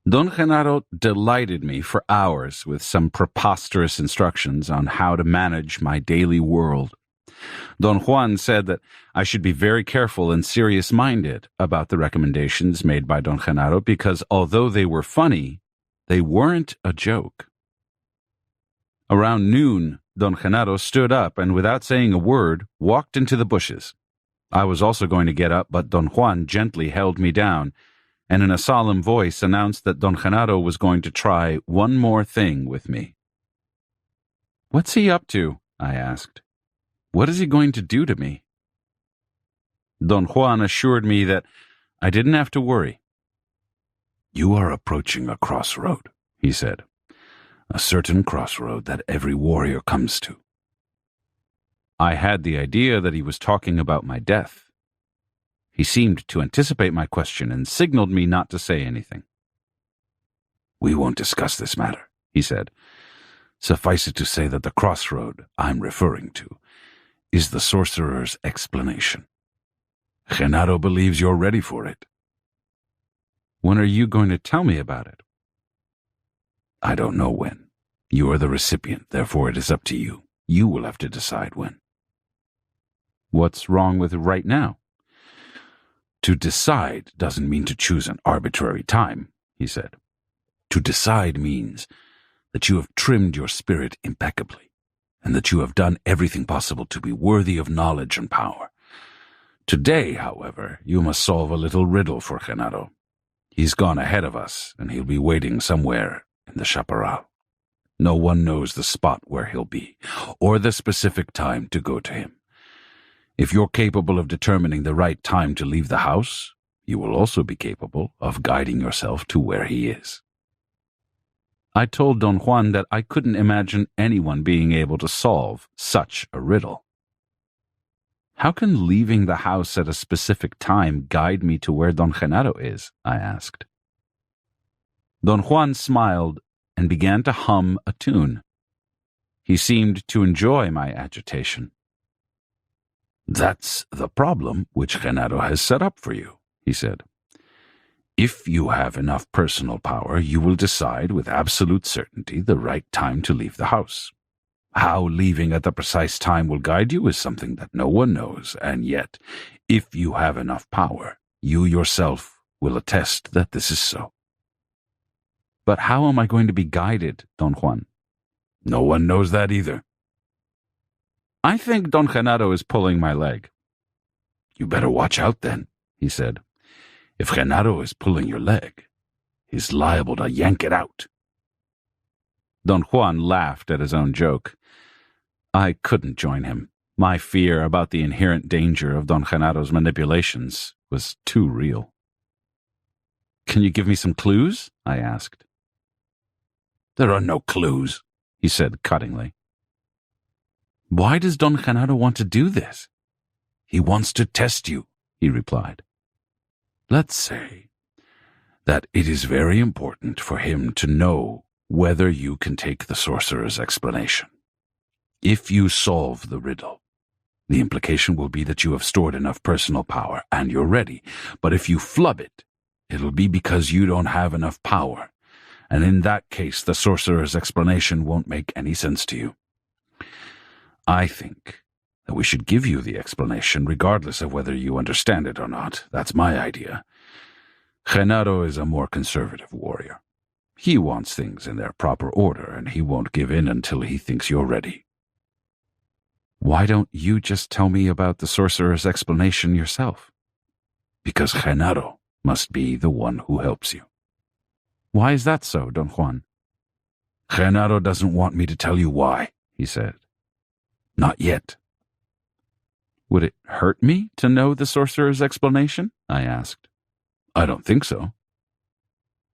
Don Genaro delighted me for hours with some preposterous instructions on how to manage my daily world. Don Juan said that I should be very careful and serious-minded about the recommendations made by Don Genaro because although they were funny, they weren't a joke. Around noon, Don Genaro stood up and without saying a word, walked into the bushes. I was also going to get up, but Don Juan gently held me down and in a solemn voice announced that Don Genaro was going to try one more thing with me. "What's he up to?" I asked. "What is he going to do to me?" Don Juan assured me that I didn't have to worry. "You are approaching a crossroad," he said. "A certain crossroad that every warrior comes to." I had the idea that he was talking about my death. He seemed to anticipate my question and signaled me not to say anything. "We won't discuss this matter," he said. "Suffice it to say that the crossroad I'm referring to is the sorcerer's explanation. Genaro believes you're ready for it." "When are you going to tell me about it?" "I don't know when. You are the recipient, therefore it is up to you. You will have to decide when." "What's wrong with it right now?" "To decide doesn't mean to choose an arbitrary time," he said. "To decide means that you have trimmed your spirit impeccably, and that you have done everything possible to be worthy of knowledge and power. Today, however, you must solve a little riddle for Genaro. He's gone ahead of us, and he'll be waiting somewhere in the chaparral. No one knows the spot where he'll be, or the specific time to go to him. If you're capable of determining the right time to leave the house, you will also be capable of guiding yourself to where he is." I told Don Juan that I couldn't imagine anyone being able to solve such a riddle. "How can leaving the house at a specific time guide me to where Don Genaro is?" I asked. Don Juan smiled and began to hum a tune. He seemed to enjoy my agitation. "That's the problem which Genaro has set up for you," he said. "If you have enough personal power, you will decide with absolute certainty the right time to leave the house. How leaving at the precise time will guide you is something that no one knows, and yet, if you have enough power, you yourself will attest that this is so." "But how am I going to be guided, Don Juan?" "No one knows that either." "I think Don Genaro is pulling my leg." "You better watch out then," he said. "If Genaro is pulling your leg, he's liable to yank it out." Don Juan laughed at his own joke. I couldn't join him. My fear about the inherent danger of Don Genaro's manipulations was too real. "Can you give me some clues?" I asked. "There are no clues," he said cuttingly. "Why does Don Genaro want to do this?" "He wants to test you," he replied. "Let's say that it is very important for him to know whether you can take the sorcerer's explanation. If you solve the riddle, the implication will be that you have stored enough personal power and you're ready. But if you flub it, it'll be because you don't have enough power, and in that case the sorcerer's explanation won't make any sense to you. I think that we should give you the explanation regardless of whether you understand it or not. That's my idea. Genaro is a more conservative warrior. He wants things in their proper order, and he won't give in until he thinks you're ready." "Why don't you just tell me about the sorcerer's explanation yourself?" "Because Genaro must be the one who helps you." "Why is that so, Don Juan?" "Genaro doesn't want me to tell you why," he said. "Not yet." "Would it hurt me to know the sorcerer's explanation?" I asked. "I don't think so."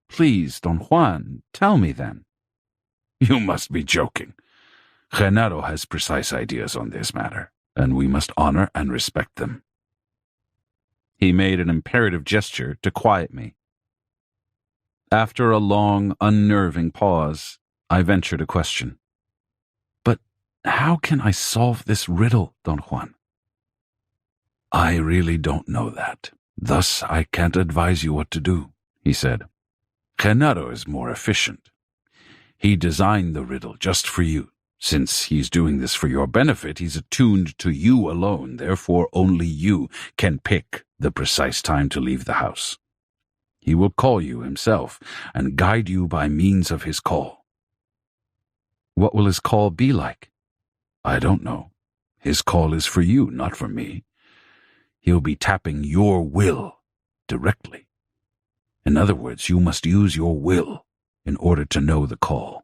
"Please, Don Juan, tell me then." "You must be joking. Genaro has precise ideas on this matter, and we must honor and respect them." He made an imperative gesture to quiet me. After a long, unnerving pause, I ventured a question. "But how can I solve this riddle, Don Juan?" "I really don't know that. Thus, I can't advise you what to do," he said. Genaro is more efficient. He designed the riddle just for you. Since he's doing this for your benefit, he's attuned to you alone. Therefore, only you can pick the precise time to leave the house. He will call you himself and guide you by means of his call. What will his call be like? I don't know. His call is for you, not for me. He'll be tapping your will directly. In other words, you must use your will in order to know the call.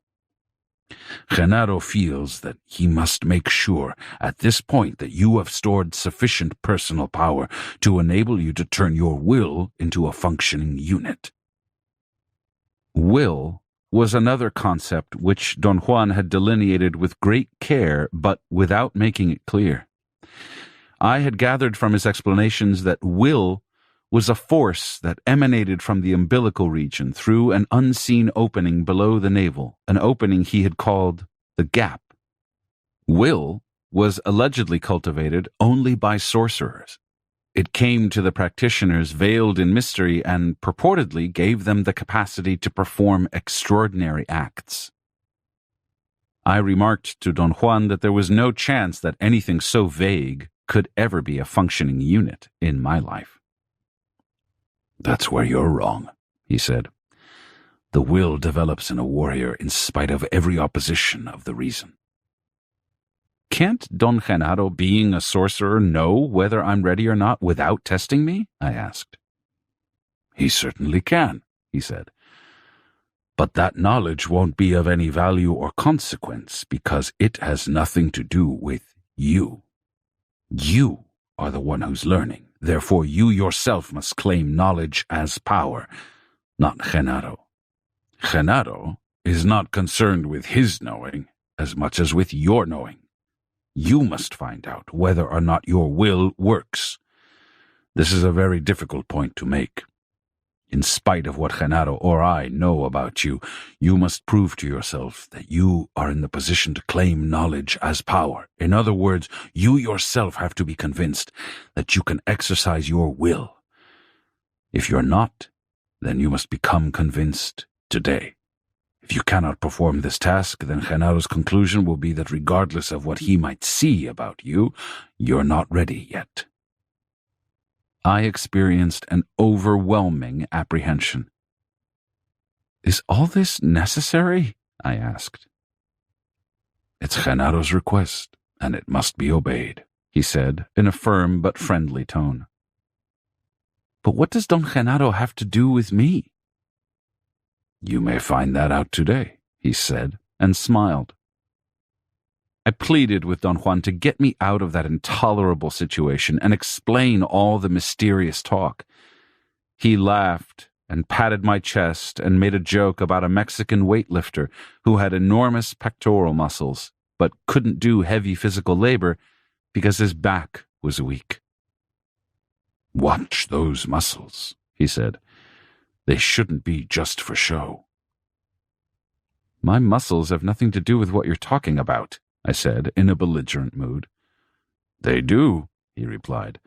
Genaro feels that he must make sure at this point that you have stored sufficient personal power to enable you to turn your will into a functioning unit. Will was another concept which Don Juan had delineated with great care, but without making it clear. I had gathered from his explanations that will was a force that emanated from the umbilical region through an unseen opening below the navel, an opening he had called the gap. Will was allegedly cultivated only by sorcerers. It came to the practitioners veiled in mystery and purportedly gave them the capacity to perform extraordinary acts. I remarked to Don Juan that there was no chance that anything so vague could ever be a functioning unit in my life. That's where you're wrong, he said. The will develops in a warrior in spite of every opposition of the reason. Can't Don Genaro, being a sorcerer, know whether I'm ready or not without testing me? I asked. He certainly can, he said. But that knowledge won't be of any value or consequence because it has nothing to do with you. You are the one who's learning. Therefore, you yourself must claim knowledge as power, not Genaro. Genaro is not concerned with his knowing as much as with your knowing. You must find out whether or not your will works. This is a very difficult point to make. In spite of what Genaro or I know about you, you must prove to yourself that you are in the position to claim knowledge as power. In other words, you yourself have to be convinced that you can exercise your will. If you're not, then you must become convinced today. If you cannot perform this task, then Genaro's conclusion will be that regardless of what he might see about you, you're not ready yet. I experienced an overwhelming apprehension. Is all this necessary? I asked. It's Genaro's request, and it must be obeyed, he said in a firm but friendly tone. But what does Don Genaro have to do with me? You may find that out today, he said, and smiled. I pleaded with Don Juan to get me out of that intolerable situation and explain all the mysterious talk. He laughed and patted my chest and made a joke about a Mexican weightlifter who had enormous pectoral muscles but couldn't do heavy physical labor because his back was weak. Watch those muscles, he said. They shouldn't be just for show. My muscles have nothing to do with what you're talking about, I said in a belligerent mood. They do, he replied.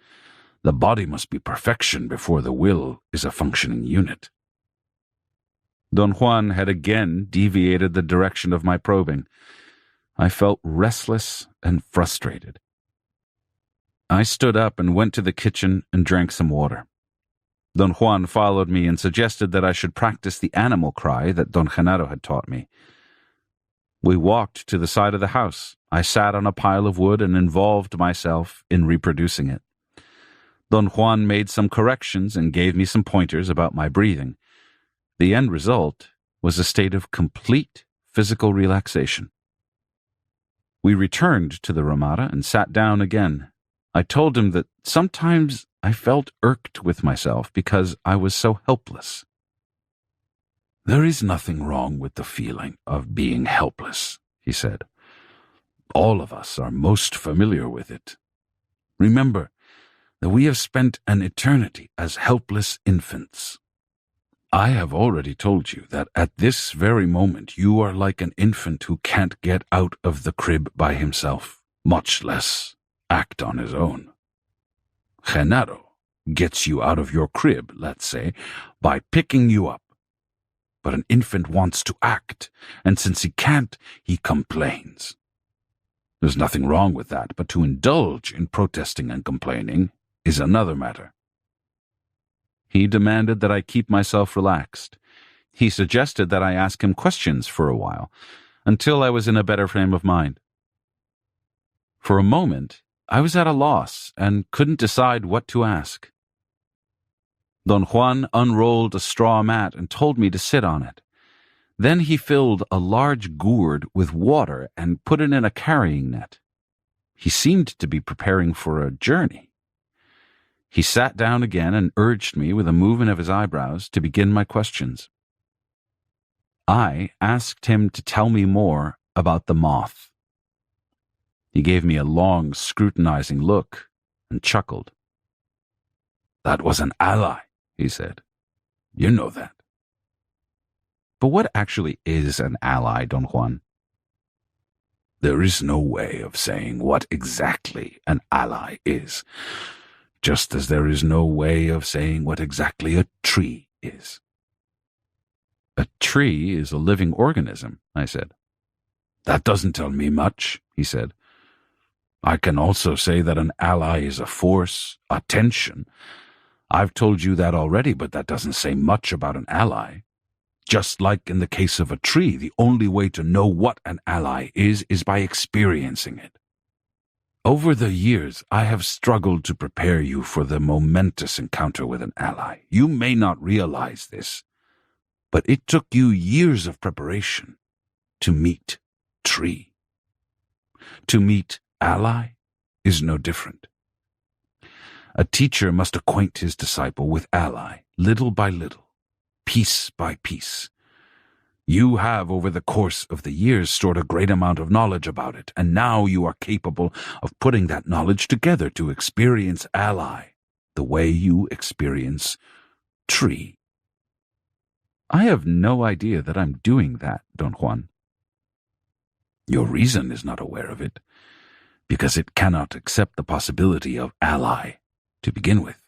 The body must be perfection before the will is a functioning unit. Don Juan had again deviated the direction of my probing. I felt restless and frustrated. I stood up and went to the kitchen and drank some water. Don Juan followed me and suggested that I should practice the animal cry that Don Genaro had taught me. We walked to the side of the house. I sat on a pile of wood and involved myself in reproducing it. Don Juan made some corrections and gave me some pointers about my breathing. The end result was a state of complete physical relaxation. We returned to the Ramada and sat down again. I told him that sometimes I felt irked with myself because I was so helpless. There is nothing wrong with the feeling of being helpless, he said. All of us are most familiar with it. Remember that we have spent an eternity as helpless infants. I have already told you that at this very moment you are like an infant who can't get out of the crib by himself, much less act on his own. Genaro gets you out of your crib, let's say, by picking you up. but an infant wants to act, and since he can't, he complains. There's nothing wrong with that, but to indulge in protesting and complaining is another matter. He demanded that I keep myself relaxed. He suggested that I ask him questions for a while, until I was in a better frame of mind. For a moment, I was at a loss and couldn't decide what to ask. Don Juan unrolled a straw mat and told me to sit on it. Then he filled a large gourd with water and put it in a carrying net. He seemed to be preparing for a journey. He sat down again and urged me with a movement of his eyebrows to begin my questions. I asked him to tell me more about the moth. He gave me a long, scrutinizing look and chuckled. "That was an ally," he said. "You know that." But what actually is an ally, Don Juan? There is no way of saying what exactly an ally is, just as there is no way of saying what exactly a tree is. A tree is a living organism, I said. That doesn't tell me much, he said. I can also say that an ally is a force, a tension. I've told you that already, but that doesn't say much about an ally. Just like in the case of a tree, the only way to know what an ally is by experiencing it. Over the years, I have struggled to prepare you for the momentous encounter with an ally. You may not realize this, but it took you years of preparation to meet tree. To meet ally is no different. A teacher must acquaint his disciple with ally, little by little, piece by piece. You have, over the course of the years, stored a great amount of knowledge about it, and now you are capable of putting that knowledge together to experience ally, the way you experience tree. I have no idea that I'm doing that, Don Juan. Your reason is not aware of it, because it cannot accept the possibility of ally to begin with.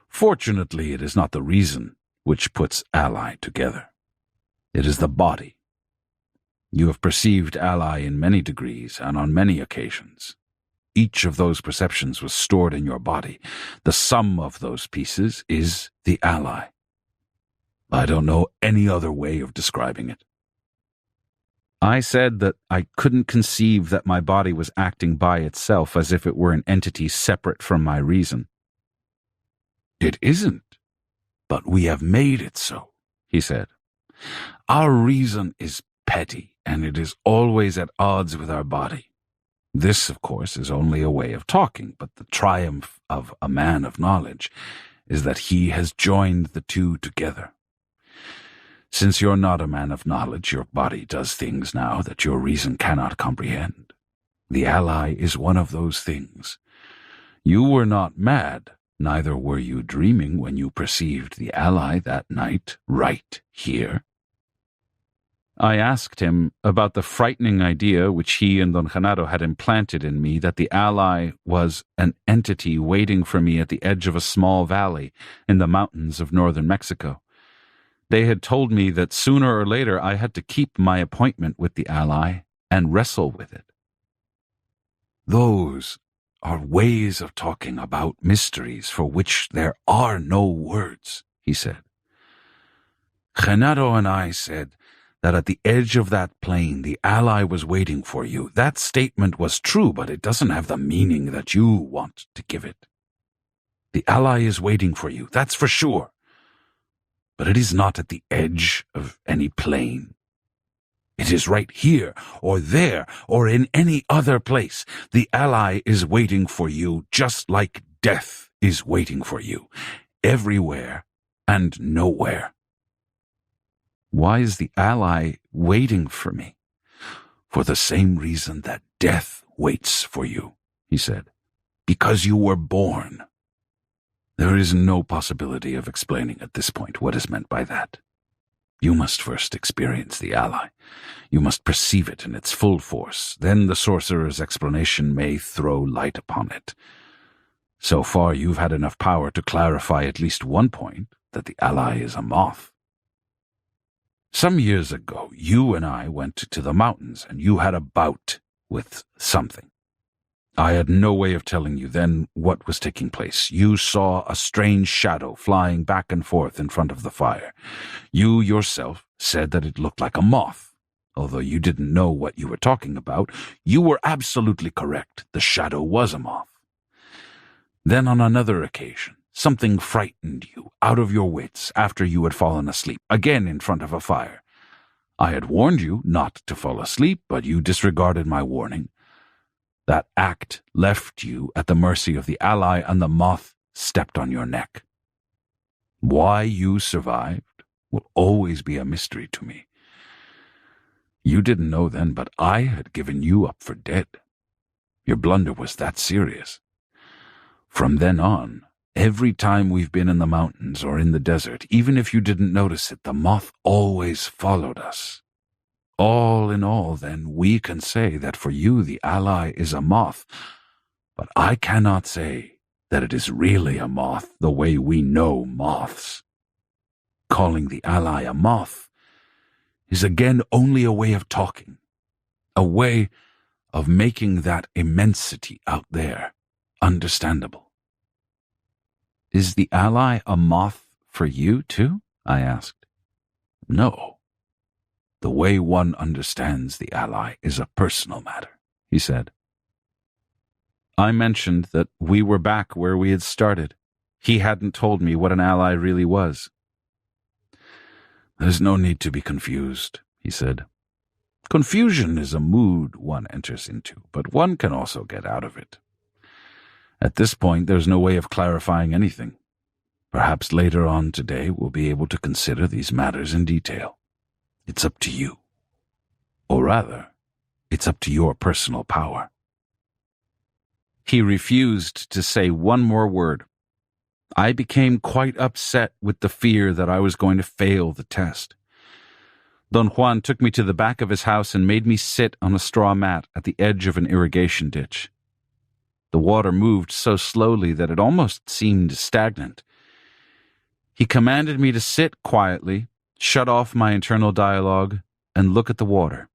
Fortunately, it is not the reason which puts ally together. It is the body. You have perceived ally in many degrees and on many occasions. Each of those perceptions was stored in your body. The sum of those pieces is the ally. I don't know any other way of describing it. I said that I couldn't conceive that my body was acting by itself as if it were an entity separate from my reason. It isn't, but we have made it so, he said. Our reason is petty, and it is always at odds with our body. This, of course, is only a way of talking, but the triumph of a man of knowledge is that he has joined the two together. Since you're not a man of knowledge, your body does things now that your reason cannot comprehend. The ally is one of those things. You were not mad, neither were you dreaming when you perceived the ally that night, right here. I asked him about the frightening idea which he and Don Genaro had implanted in me that the ally was an entity waiting for me at the edge of a small valley in the mountains of northern Mexico. They had told me that sooner or later I had to keep my appointment with the ally and wrestle with it. Those are ways of talking about mysteries for which there are no words, he said. Genaro and I said that at the edge of that plain the ally was waiting for you. That statement was true, but it doesn't have the meaning that you want to give it. The ally is waiting for you, that's for sure. But it is not at the edge of any plain. It is right here, or there, or in any other place. The ally is waiting for you, just like death is waiting for you, everywhere and nowhere. Why is the ally waiting for me? For the same reason that death waits for you, he said. Because you were born. There is no possibility of explaining at this point what is meant by that. You must first experience the ally. You must perceive it in its full force. Then the sorcerer's explanation may throw light upon it. So far, you've had enough power to clarify at least one point, that the ally is a moth. Some years ago, you and I went to the mountains, and you had a bout with something. I had no way of telling you then what was taking place. You saw a strange shadow flying back and forth in front of the fire. You yourself said that it looked like a moth. Although you didn't know what you were talking about, you were absolutely correct. The shadow was a moth. Then on another occasion, something frightened you out of your wits after you had fallen asleep, again in front of a fire. I had warned you not to fall asleep, but you disregarded my warning. That act left you at the mercy of the ally, and the moth stepped on your neck. Why you survived will always be a mystery to me. You didn't know then, but I had given you up for dead. Your blunder was that serious. From then on, every time we've been in the mountains or in the desert, even if you didn't notice it, the moth always followed us. All in all, then, we can say that for you the ally is a moth, but I cannot say that it is really a moth the way we know moths. Calling the ally a moth is again only a way of talking, a way of making that immensity out there understandable. Is the ally a moth for you, too? I asked. No. The way one understands the ally is a personal matter, he said. I mentioned that we were back where we had started. He hadn't told me what an ally really was. There's no need to be confused, he said. Confusion is a mood one enters into, but one can also get out of it. At this point, there's no way of clarifying anything. Perhaps later on today we'll be able to consider these matters in detail. It's up to you. Or rather, it's up to your personal power. He refused to say one more word. I became quite upset with the fear that I was going to fail the test. Don Juan took me to the back of his house and made me sit on a straw mat at the edge of an irrigation ditch. The water moved so slowly that it almost seemed stagnant. He commanded me to sit quietly, shut off my internal dialogue, and look at the water.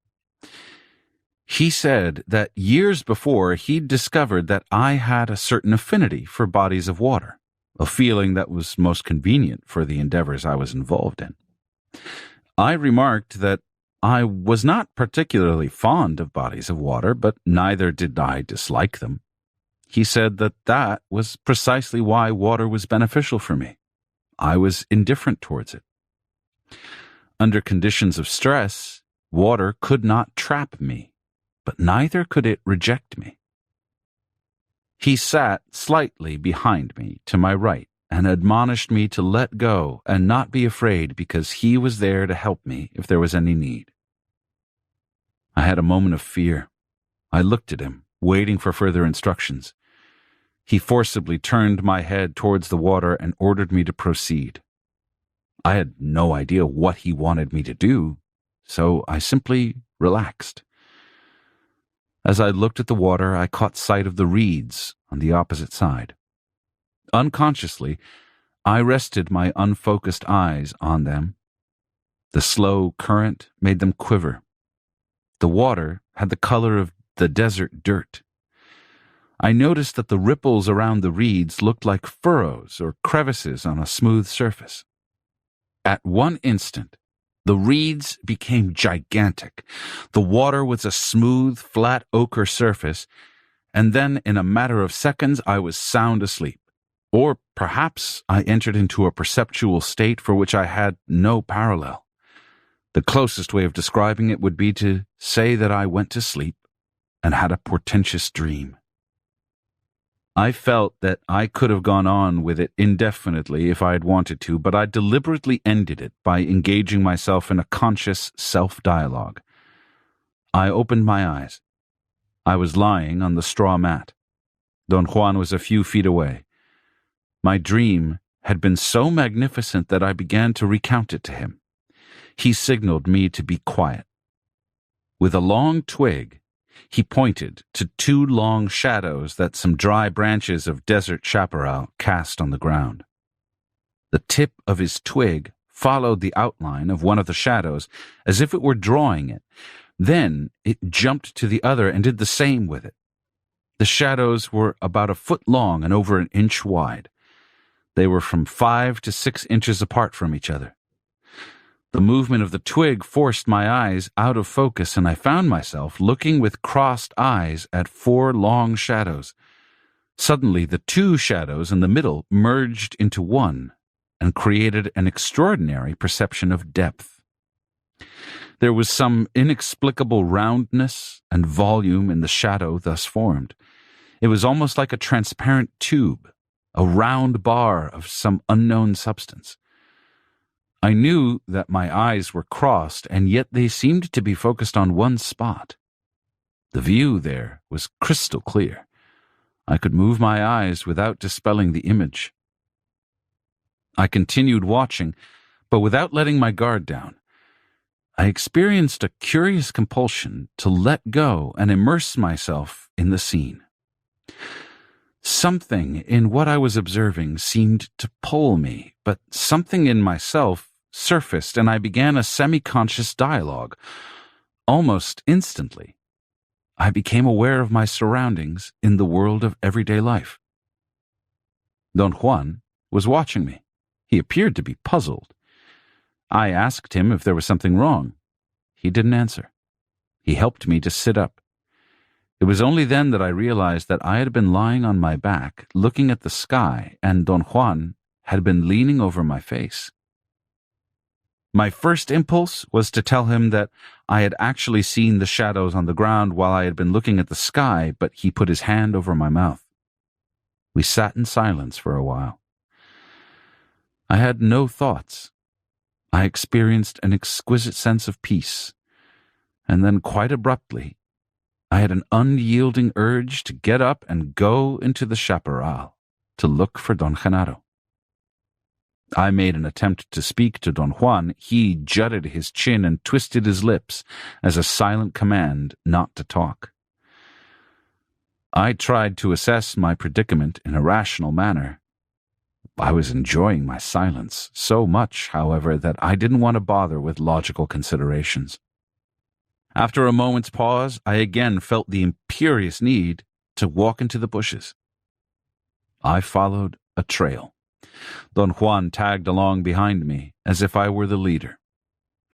He said that years before he'd discovered that I had a certain affinity for bodies of water, a feeling that was most convenient for the endeavors I was involved in. I remarked that I was not particularly fond of bodies of water, but neither did I dislike them. He said that that was precisely why water was beneficial for me. I was indifferent towards it. Under conditions of stress, water could not trap me, but neither could it reject me. He sat slightly behind me to my right and admonished me to let go and not be afraid because he was there to help me if there was any need. I had a moment of fear. I looked at him, waiting for further instructions. He forcibly turned my head towards the water and ordered me to proceed. I had no idea what he wanted me to do, so I simply relaxed. As I looked at the water, I caught sight of the reeds on the opposite side. Unconsciously, I rested my unfocused eyes on them. The slow current made them quiver. The water had the color of the desert dirt. I noticed that the ripples around the reeds looked like furrows or crevices on a smooth surface. At one instant, the reeds became gigantic. The water was a smooth, flat ochre surface, and then in a matter of seconds I was sound asleep. Or perhaps I entered into a perceptual state for which I had no parallel. The closest way of describing it would be to say that I went to sleep and had a portentous dream. I felt that I could have gone on with it indefinitely if I had wanted to, but I deliberately ended it by engaging myself in a conscious self-dialogue. I opened my eyes. I was lying on the straw mat. Don Juan was a few feet away. My dream had been so magnificent that I began to recount it to him. He signaled me to be quiet. With a long twig, he pointed to two long shadows that some dry branches of desert chaparral cast on the ground. The tip of his twig followed the outline of one of the shadows as if it were drawing it. Then it jumped to the other and did the same with it. The shadows were about a foot long and over an inch wide. They were from 5 to 6 inches apart from each other. The movement of the twig forced my eyes out of focus, and I found myself looking with crossed eyes at 4 long shadows. Suddenly, the 2 shadows in the middle merged into one and created an extraordinary perception of depth. There was some inexplicable roundness and volume in the shadow thus formed. It was almost like a transparent tube, a round bar of some unknown substance. I knew that my eyes were crossed, and yet they seemed to be focused on one spot. The view there was crystal clear. I could move my eyes without dispelling the image. I continued watching, but without letting my guard down. I experienced a curious compulsion to let go and immerse myself in the scene. Something in what I was observing seemed to pull me, but something in myself surfaced, and I began a semi-conscious dialogue. Almost instantly, I became aware of my surroundings in the world of everyday life. Don Juan was watching me. He appeared to be puzzled. I asked him if there was something wrong. He didn't answer. He helped me to sit up. It was only then that I realized that I had been lying on my back, looking at the sky, and Don Juan had been leaning over my face. My first impulse was to tell him that I had actually seen the shadows on the ground while I had been looking at the sky, but he put his hand over my mouth. We sat in silence for a while. I had no thoughts. I experienced an exquisite sense of peace, and then quite abruptly, I had an unyielding urge to get up and go into the chaparral to look for Don Genaro. I made an attempt to speak to Don Juan. He jutted his chin and twisted his lips as a silent command not to talk. I tried to assess my predicament in a rational manner. I was enjoying my silence so much, however, that I didn't want to bother with logical considerations. After a moment's pause, I again felt the imperious need to walk into the bushes. I followed a trail. Don Juan tagged along behind me, as if I were the leader.